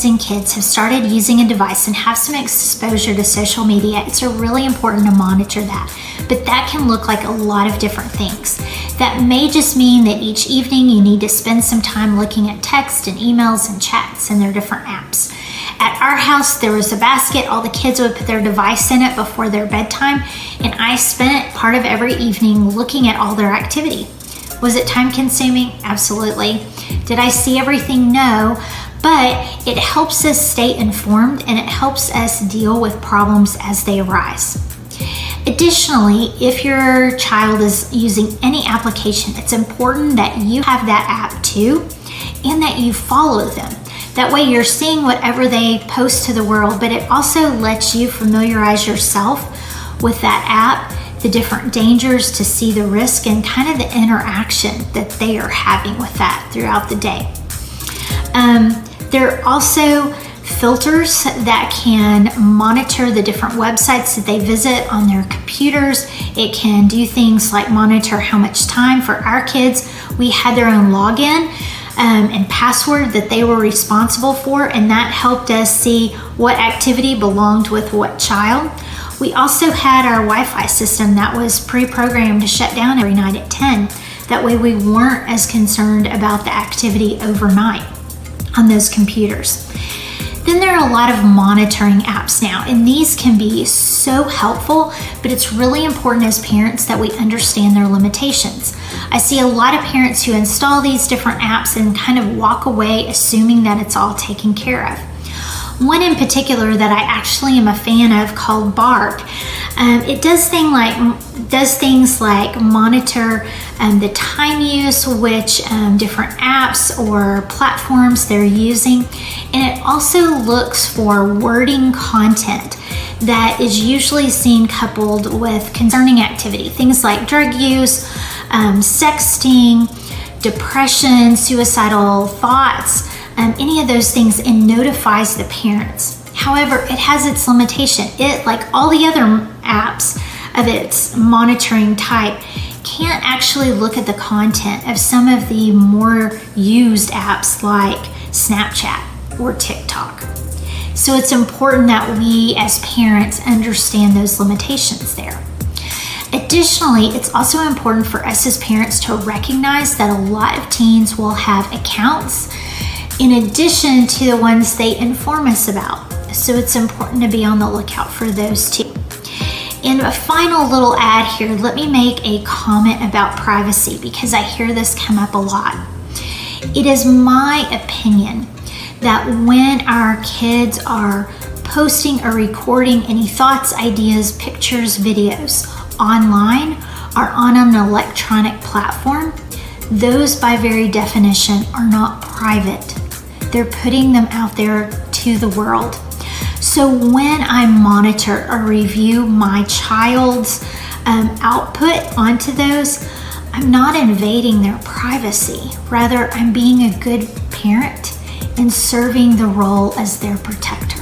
and kids have started using a device and have some exposure to social media, it's really important to monitor that. But that can look like a lot of different things. That may just mean that each evening you need to spend some time looking at text and emails and chats and their different apps. At our house, there was a basket. All the kids would put their device in it before their bedtime, and I spent part of every evening looking at all their activity. Was it time consuming? Absolutely. Did I see everything? No, but it helps us stay informed and it helps us deal with problems as they arise. Additionally, if your child is using any application, it's important that you have that app too and that you follow them. That way you're seeing whatever they post to the world, but it also lets you familiarize yourself with that app, the different dangers, to see the risk and kind of the interaction that they are having with that throughout the day. There are also filters that can monitor the different websites that they visit on their computers. It can do things like monitor how much time. For our kids, we had their own login and password that they were responsible for, and that helped us see what activity belonged with what child. We also had our Wi-Fi system that was pre-programmed to shut down every night at 10. That way we weren't as concerned about the activity overnight on those computers. Then there are a lot of monitoring apps now, and these can be so helpful, but it's really important as parents that we understand their limitations. I see a lot of parents who install these different apps and kind of walk away assuming that it's all taken care of. One in particular that I actually am a fan of, called Bark, it does things like monitor the time use, which different apps or platforms they're using, and it also looks for wording content that is usually seen coupled with concerning activity, things like drug use, sexting, depression, suicidal thoughts, any of those things, and notifies the parents. However, it has its limitation. It, like all the other apps of its monitoring type, can't actually look at the content of some of the more used apps like Snapchat or TikTok. So it's important that we as parents understand those limitations there. Additionally, it's also important for us as parents to recognize that a lot of teens will have accounts in addition to the ones they inform us about. So it's important to be on the lookout for those too. In a final little ad here, let me make a comment about privacy because I hear this come up a lot. It is my opinion that when our kids are posting or recording any thoughts, ideas, pictures, videos online or on an electronic platform, those by very definition are not private. They're putting them out there to the world. So when I monitor or review my child's output onto those, I'm not invading their privacy. Rather, I'm being a good parent and serving the role as their protector.